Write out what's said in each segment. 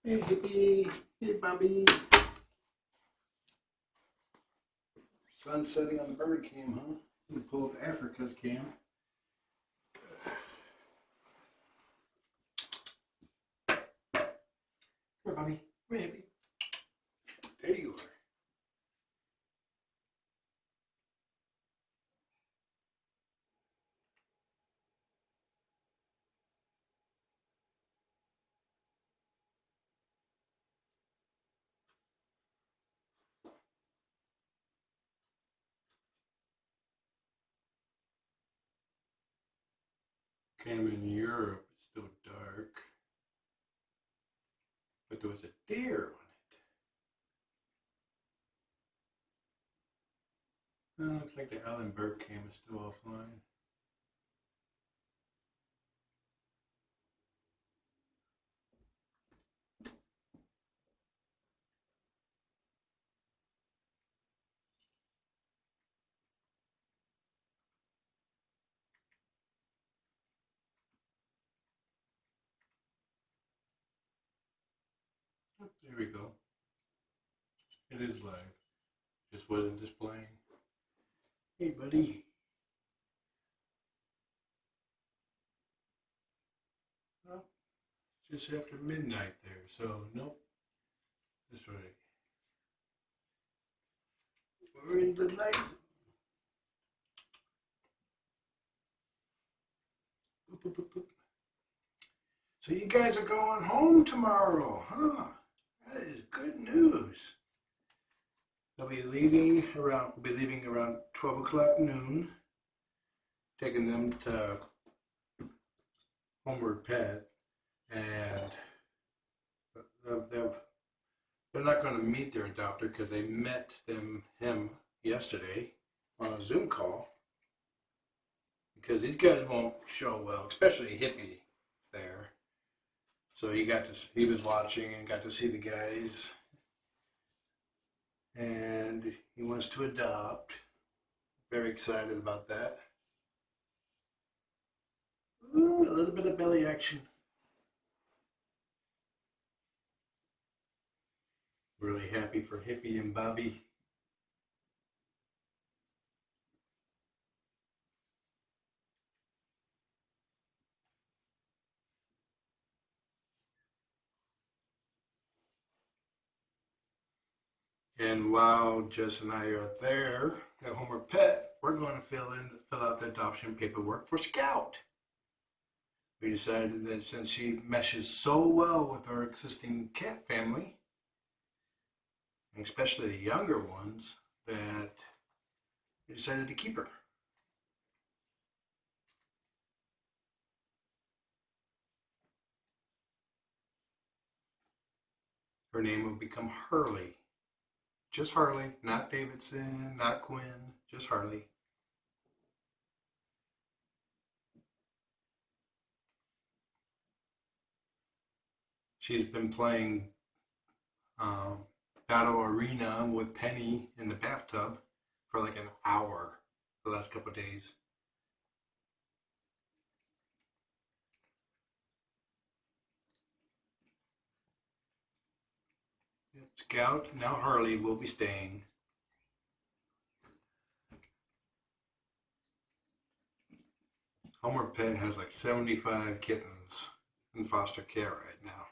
Hey, Hippy. Hey, Bobby. Sun setting on the bird cam, huh? I'm gonna pull up Africa's cam. Come here, Bobby. Come here, Hippy. There you are. Cam in Europe, it's still dark. But there was a deer on it. Looks like the Allen bird cam is still offline. Oh, there we go. It is live. Just wasn't displaying. Hey, buddy. Well, just after midnight there, so nope. That's right. We're in the night. Boop, boop, boop, boop. So you guys are going home tomorrow, huh? That is good news. We'll be leaving around 12 o'clock noon, taking them to Homeward Pet, and they're not going to meet their adopter because they met him yesterday on a Zoom call, because these guys won't show well, especially Hippy there. So he was watching and got to see the guys, and he wants to adopt. Very excited about that. Ooh, a little bit of belly action. Really happy for Hippy and Bobby. And while Jess and I are there at Homeward Pet, we're going to fill out the adoption paperwork for Scout. We decided that since she meshes so well with our existing cat family, and especially the younger ones, that we decided to keep her. Her name will become Hurley. Just Harley, not Davidson, not Quinn, just Harley. She's been playing Battle Arena with Penny in the bathtub for like an hour the last couple of days. Scout, now Harley, will be staying. Homeward Pet has like 75 kittens in foster care right now.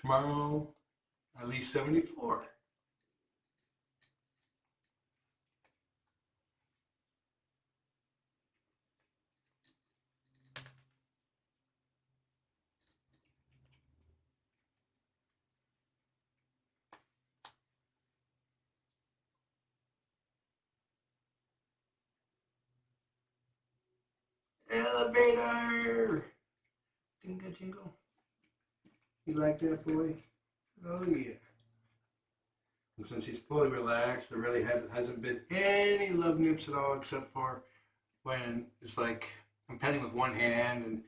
Tomorrow, at least 74. Elevator! Jingle, jingle. You like that, boy? Oh, yeah. And since he's fully relaxed, there really hasn't been any love noops at all, except for when it's like I'm petting with one hand and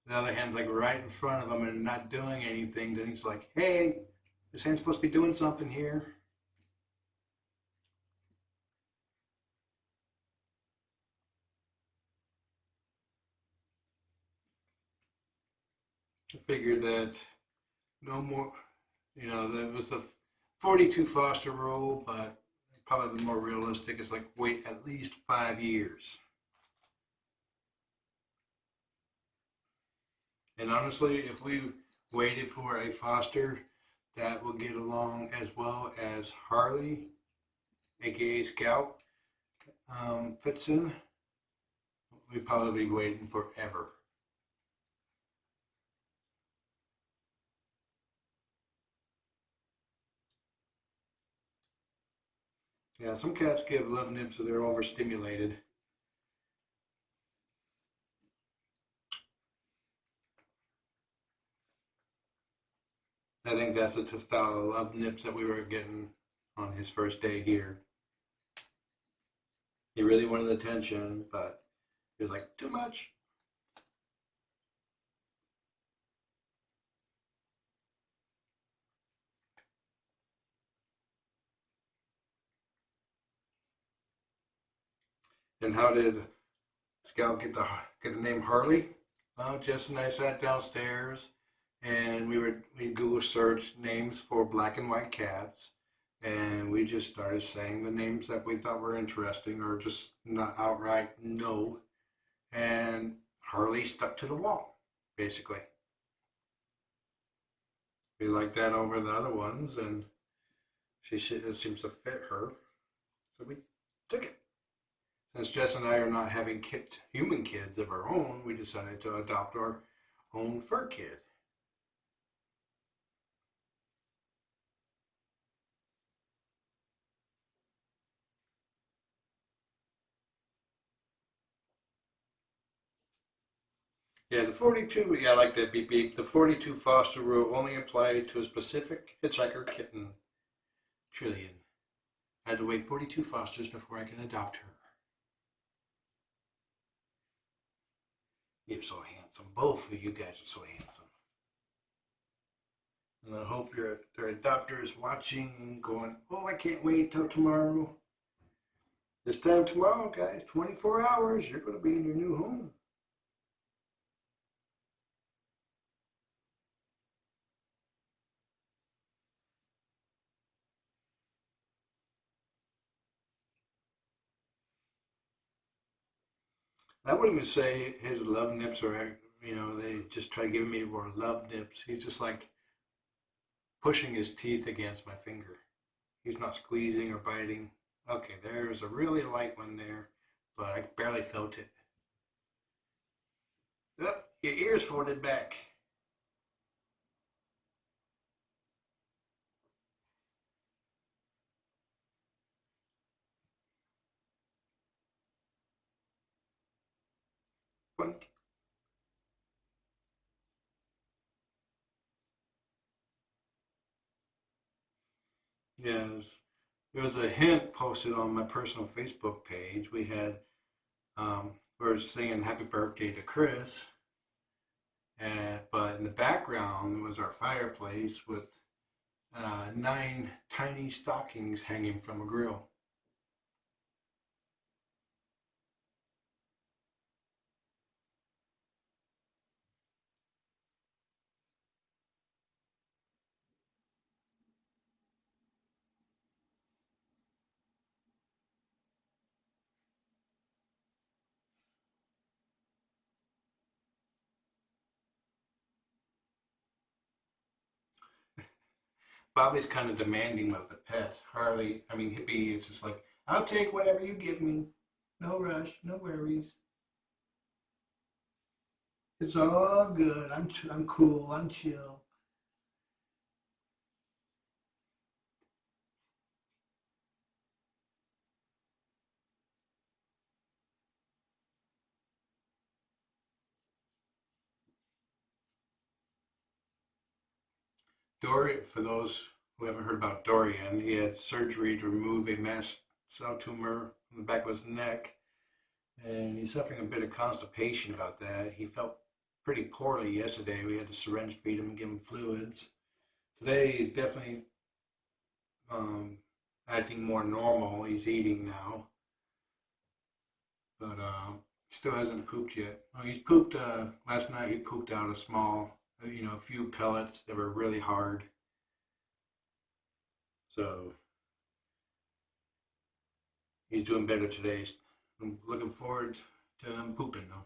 the other hand's like right in front of him and not doing anything. Then he's like, hey, this hand's supposed to be doing something here. I figured that no more, there was the 42 foster rule, but probably the more realistic is like wait at least 5 years. And honestly, if we waited for a foster that will get along as well as Harley, aka Scout, fits in, we'd probably be waiting forever. Yeah, some cats give love nips if they're overstimulated. I think that's the style of love nips that we were getting on his first day here. He really wanted attention, but he was like, too much. And how did Scout get the name Harley? Well, Jess and I sat downstairs and we Google searched names for black and white cats, and we just started saying the names that we thought were interesting or just not outright no. And Harley stuck to the wall, basically. We liked that over the other ones, and it seems to fit her, so we took it. Since Jess and I are not having human kids of our own, we decided to adopt our own fur kid. Yeah, the 42, yeah, I like that beep beep. The 42 foster rule only applied to a specific hitchhiker kitten, Trillian. I had to wait 42 fosters before I can adopt her. You're so handsome. Both of you guys are so handsome. And I hope their adopter is watching and going, oh, I can't wait till tomorrow. This time tomorrow, guys, 24 hours, you're going to be in your new home. I wouldn't even say his love nips are, they just try giving me more love nips. He's just like pushing his teeth against my finger. He's not squeezing or biting. Okay, there's a really light one there, but I barely felt it. Oh, your ears folded back. Boink. Yes. There was a hint posted on my personal Facebook page. We were singing happy birthday to Chris, but in the background was our fireplace with 9 tiny stockings hanging from a grill. Bobby's kind of demanding of the pets. Hippy is just like, I'll take whatever you give me. No rush, no worries. It's all good. I'm cool. I'm chill. Dorian, for those who haven't heard about Dorian, he had surgery to remove a mast cell tumor from the back of his neck, and he's suffering a bit of constipation about that. He felt pretty poorly yesterday. We had to syringe feed him and give him fluids. Today, he's definitely um, acting more normal. He's eating now, but he still hasn't pooped yet. He's pooped last night. He pooped out a small a few pellets that were really hard. So he's doing better today. I'm looking forward to him pooping though.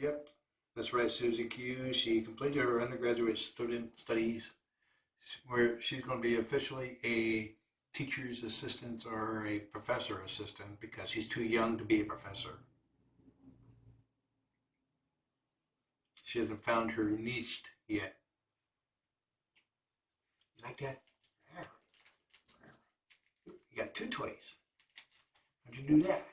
Yep, that's right, Susie Q. She completed her undergraduate student studies, where she's going to be officially a teacher's assistant or a professor assistant because she's too young to be a professor. She hasn't found her niche yet. You like that? You got two toys. How'd you do that?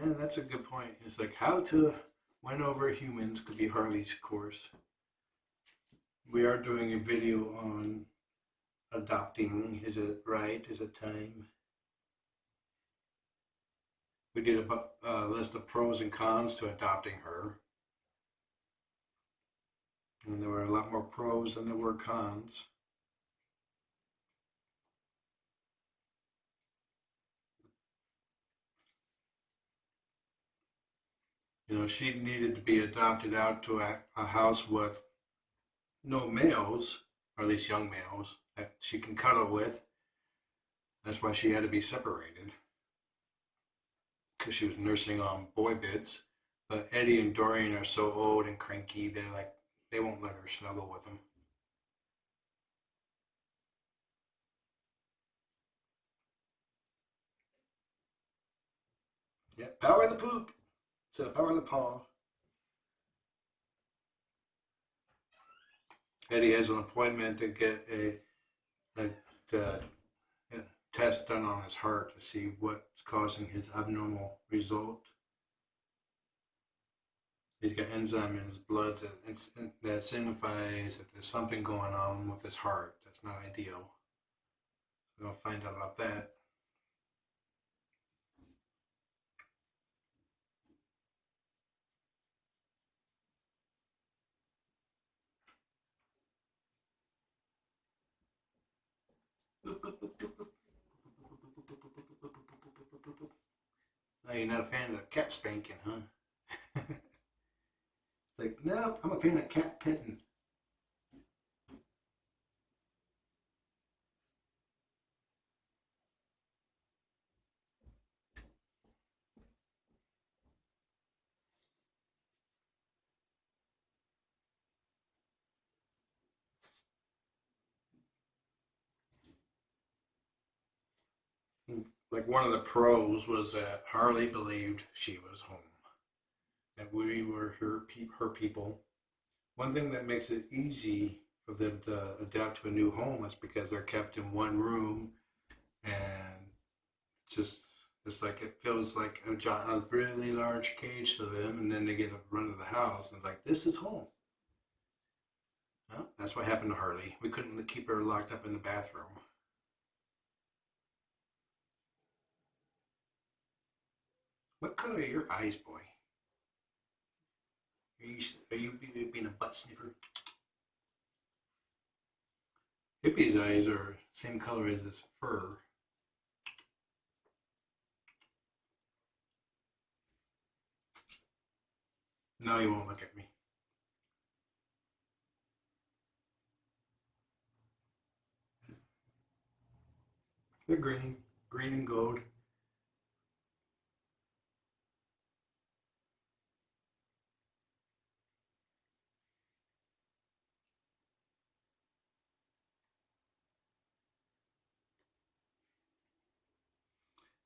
Yeah, that's a good point. It's like how to win over humans could be Harley's course. We are doing a video on adopting. Is it right? Is it time? We did a list of pros and cons to adopting her. And there were a lot more pros than there were cons. She needed to be adopted out to a house with no males, or at least young males, that she can cuddle with. That's why she had to be separated, because she was nursing on boy bits. But Eddie and Dorian are so old and cranky, they won't let her snuggle with them. Yeah, power of the poop. So power of the paw. Eddie has an appointment to get a test done on his heart to see what's causing his abnormal result. He's got enzyme in his blood that signifies that there's something going on with his heart that's not ideal. We'll find out about that. Oh, you're not a fan of cat spanking, huh? It's like, no, I'm a fan of cat petting. Like one of the pros was that Harley believed she was home, that we were her people. One thing that makes it easy for them to adapt to a new home is because they're kept in one room and just it's like it feels like a really large cage to them, and then they get a run of the house and like this is home. Well, that's what happened to Harley. We couldn't keep her locked up in the bathroom. What color are your eyes, boy? Are you being a butt sniffer? Hippy's eyes are same color as his fur. Now he won't look at me. They're green and gold.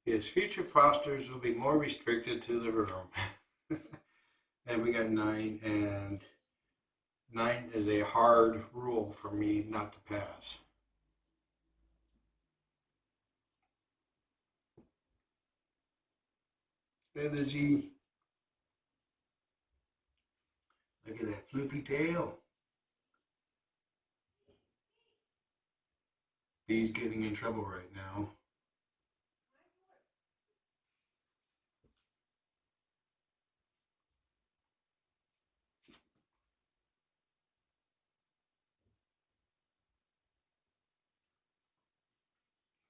His future fosters will be more restricted to the room. And we got 9, and 9 is a hard rule for me not to pass. Hey, Lizzie. Look at that floofy tail. He's getting in trouble right now.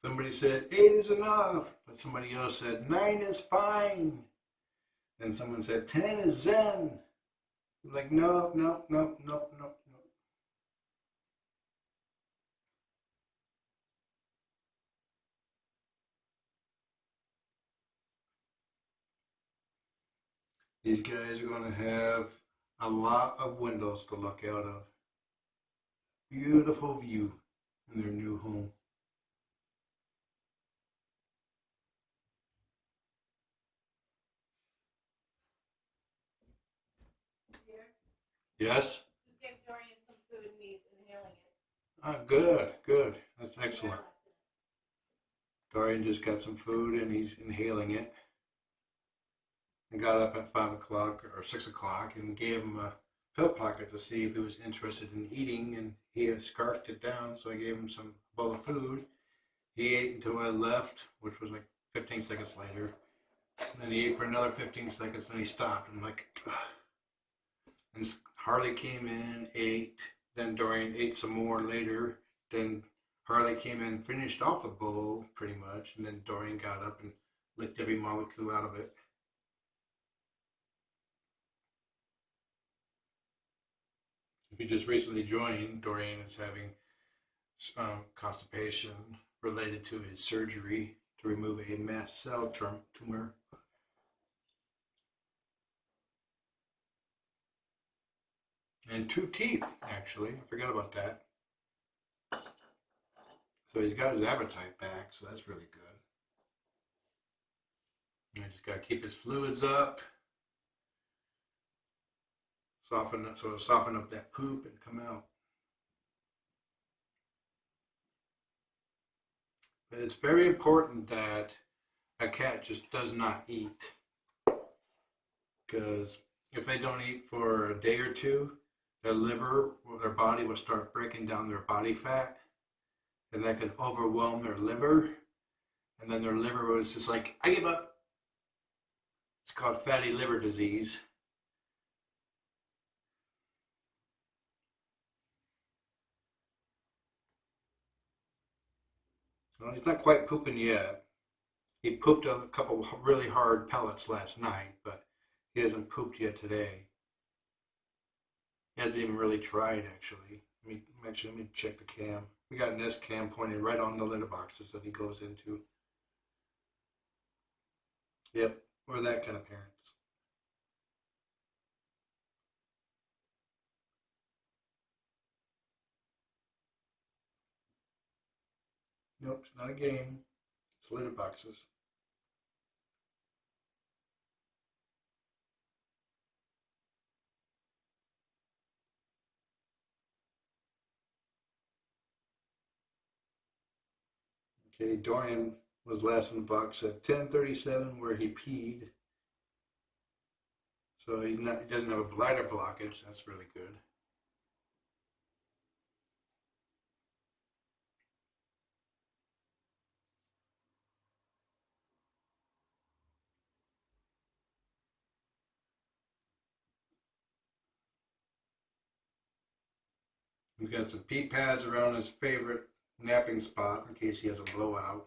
Somebody said 8 is enough, but somebody else said 9 is fine. Then someone said 10 is zen. I'm like, no, no, no, no, no, no. These guys are going to have a lot of windows to look out of. Beautiful view in their new home. Yes? Just give Dorian some food and he's inhaling it. Good, good. That's excellent. Dorian just got some food and he's inhaling it. I got up at 5 o'clock or 6 o'clock and gave him a pill pocket to see if he was interested in eating, and he had scarfed it down, so I gave him some bowl of food. He ate until I left, which was like 15 seconds later. And then he ate for another 15 seconds, then he stopped. I'm like, ugh. And Harley came in, ate. Then Dorian ate some more later. Then Harley came in, finished off the bowl pretty much, and then Dorian got up and licked every molecule out of it. If you just recently joined, Dorian is having constipation related to his surgery to remove a mast cell tumor. And 2 teeth, actually. I forgot about that. So he's got his appetite back, so that's really good. And I just got to keep his fluids up. Soften up that poop and come out. But it's very important that a cat just does not eat, because if they don't eat for a day or two, their body will start breaking down their body fat, and that could overwhelm their liver, and then their liver was just like, I give up. It's called fatty liver disease. Well, he's not quite pooping yet. He pooped a couple really hard pellets last night, but he hasn't pooped yet today. He hasn't even really tried, actually. Let me check the cam. We got an S cam pointed right on the litter boxes that he goes into. Yep, we're that kind of parents. Nope, it's not a game. It's litter boxes. Okay, Dorian was last in the box at 10:37, where he peed. So he doesn't have a bladder blockage. That's really good. We've got some pee pads around his favorite napping spot in case he has a blowout.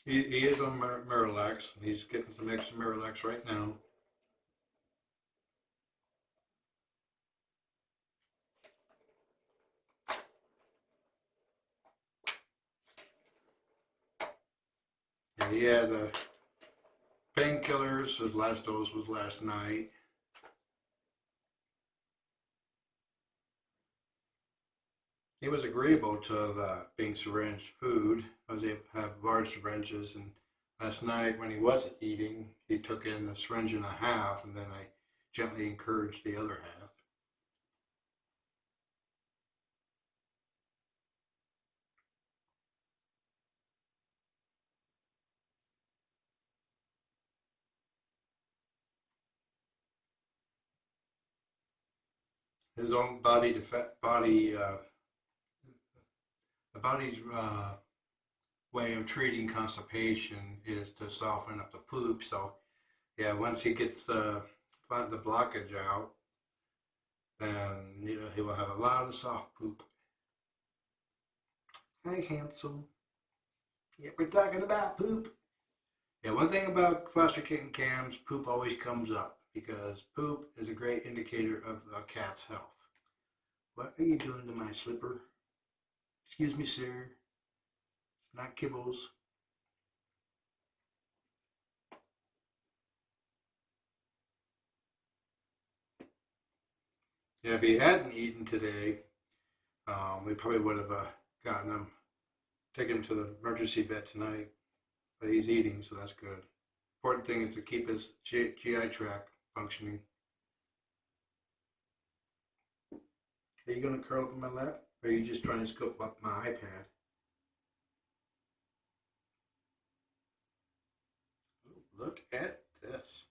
He is on Miralax. He's getting some extra Miralax right now. And he had painkillers. His last dose was last night. He was agreeable to the being syringed food. I was able to have large syringes, and last night when he wasn't eating, he took in a syringe and a half, and then I gently encouraged the other half. His own the body's way of treating constipation is to soften up the poop. So yeah, once he gets the blockage out, then he will have a lot of soft poop. Hi, handsome. Yeah, we're talking about poop. Yeah, one thing about foster kitten cams, poop always comes up because poop is a great indicator of a cat's health. What are you doing to my slipper? Excuse me, sir. It's not kibbles. Yeah, if he hadn't eaten today, we probably would have gotten him, taken him to the emergency vet tonight. But he's eating, so that's good. Important thing is to keep his GI tract functioning. Are you going to curl up in my lap? Or are you just trying to scoop up my iPad? Look at this.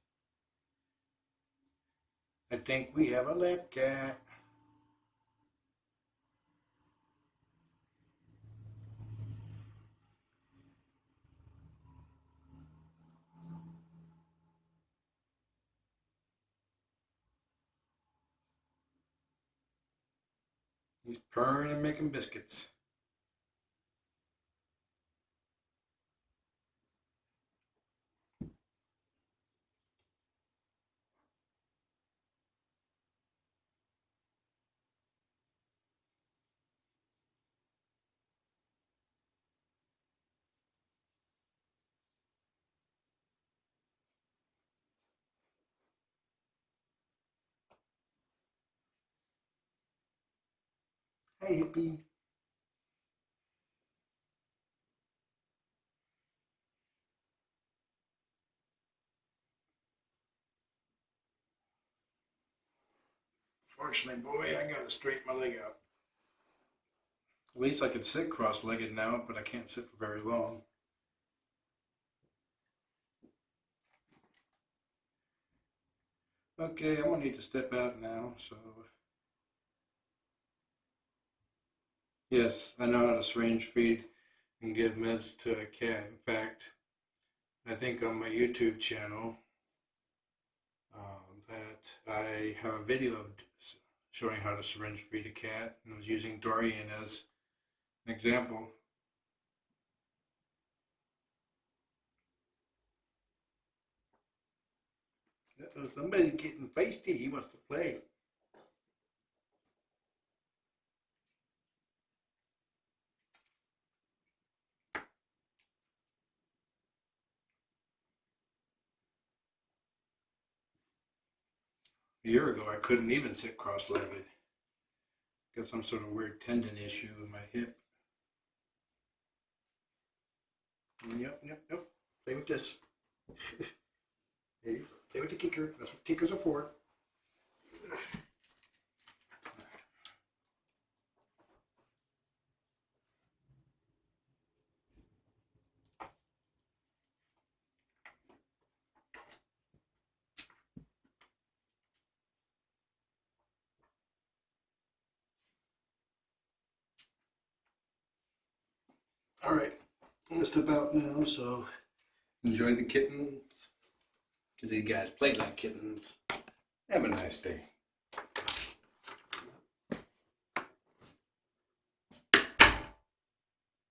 I think we have a lap cat. He's purring and making biscuits. Hey, Hippy. Fortunately, boy, I gotta straighten my leg out. At least I can sit cross-legged now, but I can't sit for very long. Okay, I'm gonna need to step out now, so. Yes, I know how to syringe feed and give meds to a cat. In fact, I think on my YouTube channel that I have a video of showing how to syringe feed a cat, and I was using Dorian as an example. Uh-oh, somebody's getting feisty. He wants to play. A year ago, I couldn't even sit cross-legged. Got some sort of weird tendon issue in my hip. Yep. Play with this. Hey, play with the kicker. That's what kickers are for. All right, I'm gonna step out now. So enjoy the kittens, because these guys play like kittens. Have a nice day.